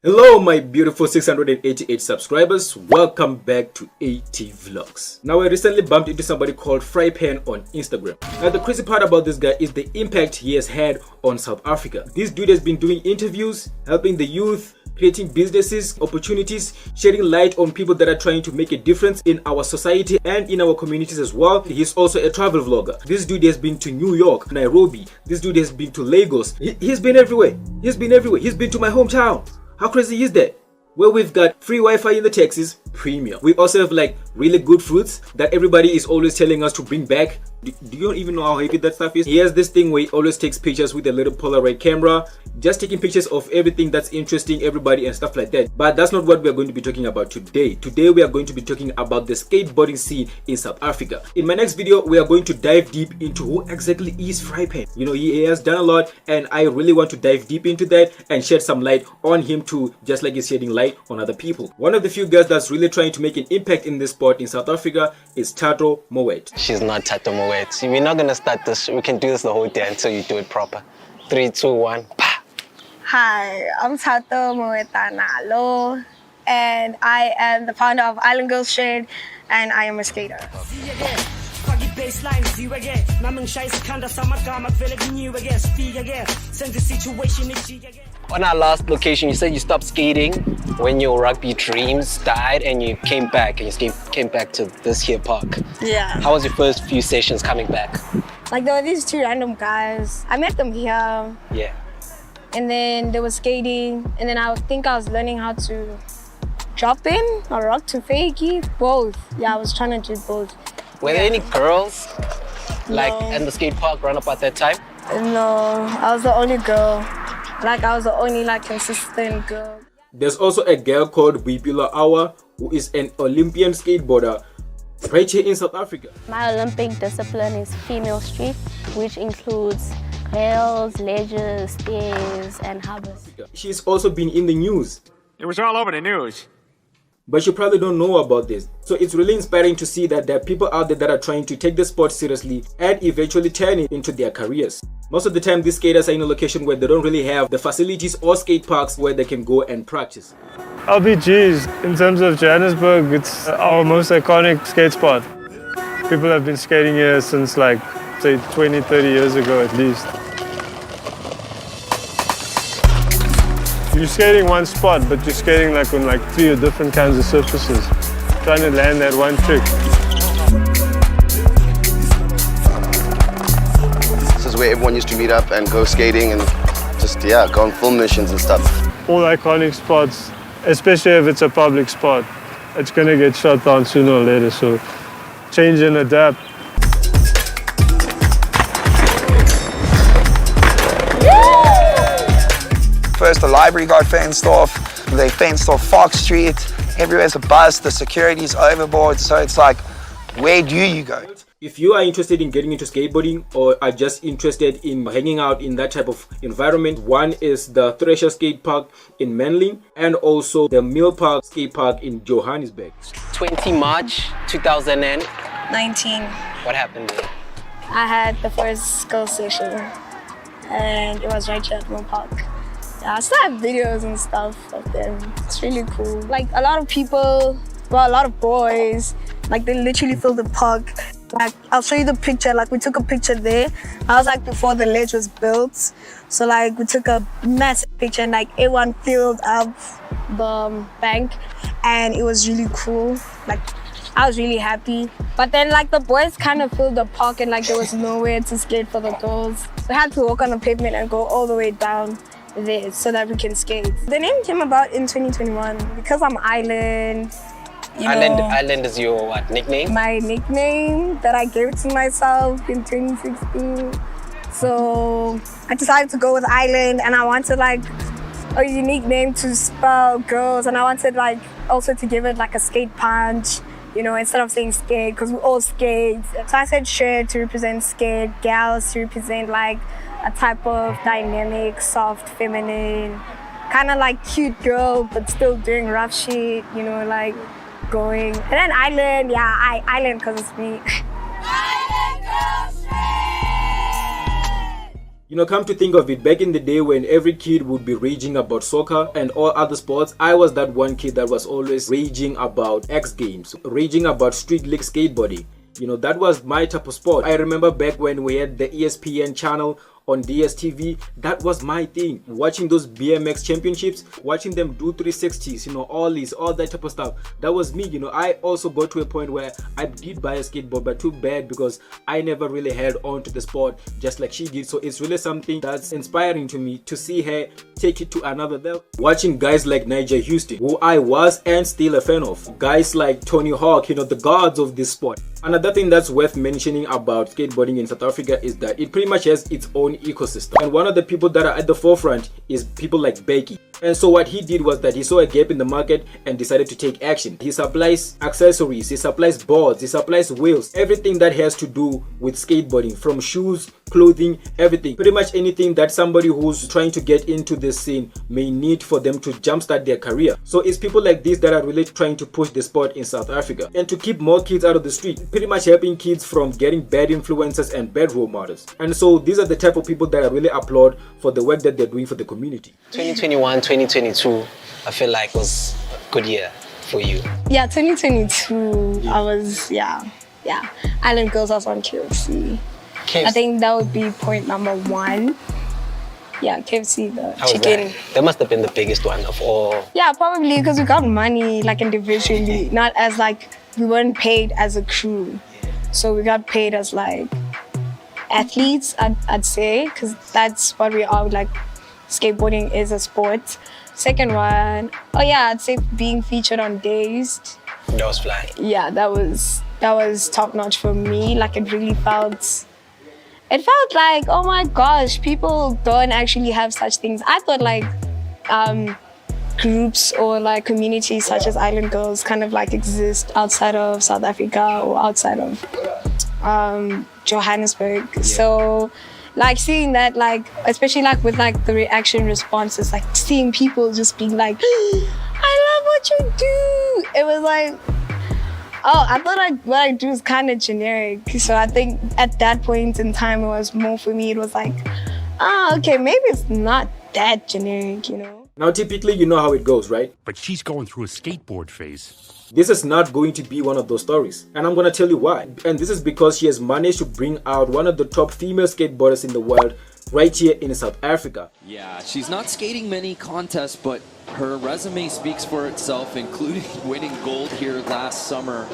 Hello my beautiful 688 subscribers, welcome back to AT Vlogs. Now I recently bumped into somebody called Frypan on Instagram. Now the crazy part about this guy is the impact he has had on South Africa. This dude has been doing interviews, helping the youth, creating businesses, opportunities, shedding light on people that are trying to make a difference in our society and in our communities as well. He's also a travel vlogger. This dude has been to New York, Nairobi. This dude has been to Lagos. He's been everywhere. He's been everywhere. He's been to my hometown. How crazy is that? Where we've got free Wi-Fi in the taxis, premium. We also have like really good fruits that everybody is always telling us to bring back. Do you even know how heavy that stuff is? He has this thing where he always takes pictures with a little Polaroid camera, just taking pictures of everything that's interesting, everybody and stuff like that. But that's not what we are going to be talking about today. Today we are going to be talking about the skateboarding scene in South Africa. In my next video, we are going to dive deep into who exactly is Frypan. You know, he has done a lot and I really want to dive deep into that and shed some light on him too, just like he's shedding light on other people. One of the few guys that's really trying to make an impact in this sport in South Africa is Tato Moet. She's not Tato Moet. We're not gonna start this. We can do this the whole day until you do it proper. 3, 2, 1. Pa! Hi, I'm Tato Moet Nalo, and I am the founder of Island Girls Shade, and I am a skater. On our last location, you said you stopped skating when your rugby dreams died and you came back and you came back to this here park. Yeah. How was your first few sessions coming back? Like there were these two random guys. I met them here. Yeah. And then they were skating, and then I think I was learning how to drop in or rock to fakie. Both. Yeah, I was trying to do both. Were there any girls like No. in the skate park run up at that time? No, I was the only girl. Like I was the only consistent girl. There's also a girl called Boipelo Awa who is an Olympian skateboarder right here in South Africa. My Olympic discipline is female street, which includes rails, ledges, stairs, and harbors. She's also been in the news. It was all over the news. But you probably don't know about this. So it's really inspiring to see that there are people out there that are trying to take the sport seriously and eventually turn it into their careers. Most of the time, these skaters are in a location where they don't really have the facilities or skate parks where they can go and practice. LBG's, in terms of Johannesburg, it's our most iconic skate spot. People have been skating here since like, say, 20, 30 years ago at least. You're skating one spot, but you're skating like on like 3 different kinds of surfaces, trying to land that one trick. This is where everyone used to meet up and go skating and just, yeah, go on film missions and stuff. All iconic spots, especially if it's a public spot, it's gonna get shut down sooner or later, so change and adapt. First, the library got fenced off. They fenced off Fox Street. Everywhere's a bus. The security's overboard. So it's like, where do you go? If you are interested in getting into skateboarding or are just interested in hanging out in that type of environment, one is the Thresher Skate Park in Manling and also the Mill Park Skate Park in Johannesburg. 20 March 2019. 19. What happened there? I had the first girl session, and it was right here at Mill Park. Yeah, I still have videos and stuff of them. It's really cool. Like a lot of people, well, a lot of boys, like they literally filled the park. Like I'll show you the picture. Like we took a picture there. I was like before the ledge was built. So like we took a massive picture and like everyone filled up the bank, and it was really cool. Like I was really happy. But then like the boys kind of filled the park and like there was nowhere to skate for the girls. We had to walk on the pavement and go all the way down there so that we can skate. The name came about in 2021 because I'm Island. Island is your what, nickname? My nickname that I gave to myself in 2016. So I decided to go with Island, and I wanted like a unique name to spell girls, and I wanted like also to give it like a skate punch, you know, instead of saying skate, because we all skate. So I said shirt to represent skate, gals to represent like a type of dynamic, soft, feminine, kind of like cute girl, but still doing rough shit, you know, like going. And then Island, yeah, Island because it's me. You know, come to think of it, back in the day when every kid would be raging about soccer and all other sports, I was that one kid that was always raging about X Games, raging about street league skateboarding. You know, that was my type of sport. I remember back when we had the ESPN channel on DSTV, that was my thing. Watching those BMX championships, watching them do 360s, you know, all that type of stuff. That was me, you know. I also got to a point where I did buy a skateboard, but too bad because I never really held on to the sport just like she did. So it's really something that's inspiring to me to see her take it to another level. Watching guys like Nigel Houston, who I was and still a fan of. Guys like Tony Hawk, you know, the gods of this sport. Another thing that's worth mentioning about skateboarding in South Africa is that it pretty much has its own ecosystem. And one of the people that are at the forefront is people like Becky. And so what he did was that he saw a gap in the market and decided to take action. He supplies accessories, he supplies boards, he supplies wheels, everything that has to do with skateboarding, from shoes, clothing, everything. Pretty much anything that somebody who's trying to get into this scene may need for them to jumpstart their career. So it's people like this that are really trying to push the sport in South Africa and to keep more kids out of the street, pretty much helping kids from getting bad influences and bad role models. And so these are the type of people that I really applaud for the work that they're doing for the community. 2021, 2022, I feel like was a good year for you. Yeah, 2022, I was, yeah. Island Girls was on KFC. I think that would be point number one. Yeah, KFC, the How was chicken. That must have been the biggest one of all. Yeah, probably because we got money like individually, not as like, we weren't paid as a crew. So we got paid as like athletes, I'd say, because that's what we are, like skateboarding is a sport. Second one, oh yeah, I'd say being featured on Dazed. That was flying. Yeah, that was top notch for me. Like it felt like, oh my gosh, people don't actually have such things. I thought like groups or like communities such as Island Girls kind of like exist outside of South Africa or outside of Johannesburg. Yeah. So like seeing that, like especially like with like the reaction responses, like seeing people just being like, I love what you do. It was like, oh, I thought what I do is kind of generic. So I think at that point in time, it was more for me, it was like, okay, maybe it's not that generic, you know? Now, typically, you know how it goes, right? But she's going through a skateboard phase. This is not going to be one of those stories. And I'm going to tell you why. And this is because she has managed to bring out one of the top female skateboarders in the world right here in South Africa. Yeah, she's not skating many contests, but her resume speaks for itself, including winning gold here last summer.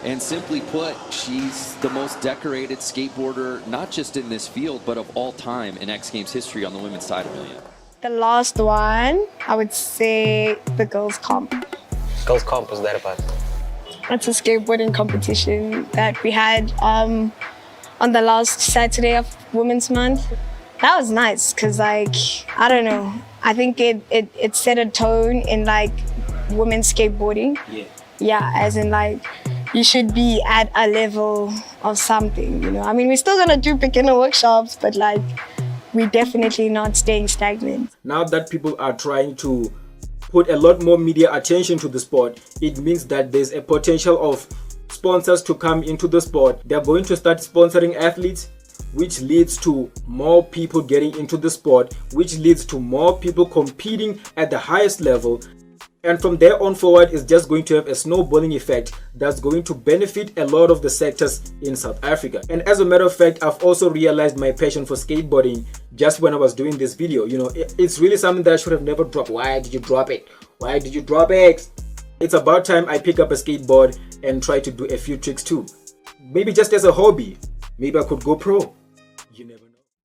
And simply put, she's the most decorated skateboarder, not just in this field, but of all time in X Games history on the women's side, Amelia. The last one, I would say the girls' comp. Girls' comp, what's that about? It's a skateboarding competition that we had on the last Saturday of Women's Month. That was nice because, like, I don't know. I think it set a tone in, like, women's skateboarding. Yeah, as in, like, you should be at a level of something, you know? I mean, we're still going to do beginner workshops, but, like, we're definitely not staying stagnant. Now that people are trying to put a lot more media attention to the sport, it means that there's a potential of sponsors to come into the sport. They're going to start sponsoring athletes, which leads to more people getting into the sport, which leads to more people competing at the highest level. And from there on forward, it's just going to have a snowballing effect that's going to benefit a lot of the sectors in South Africa. And as a matter of fact, I've also realized my passion for skateboarding just when I was doing this video. You know, it's really something that I should have never dropped. Why did you drop it? Why did you drop it? It's about time I pick up a skateboard and try to do a few tricks too. Maybe just as a hobby. Maybe I could go pro. You never know.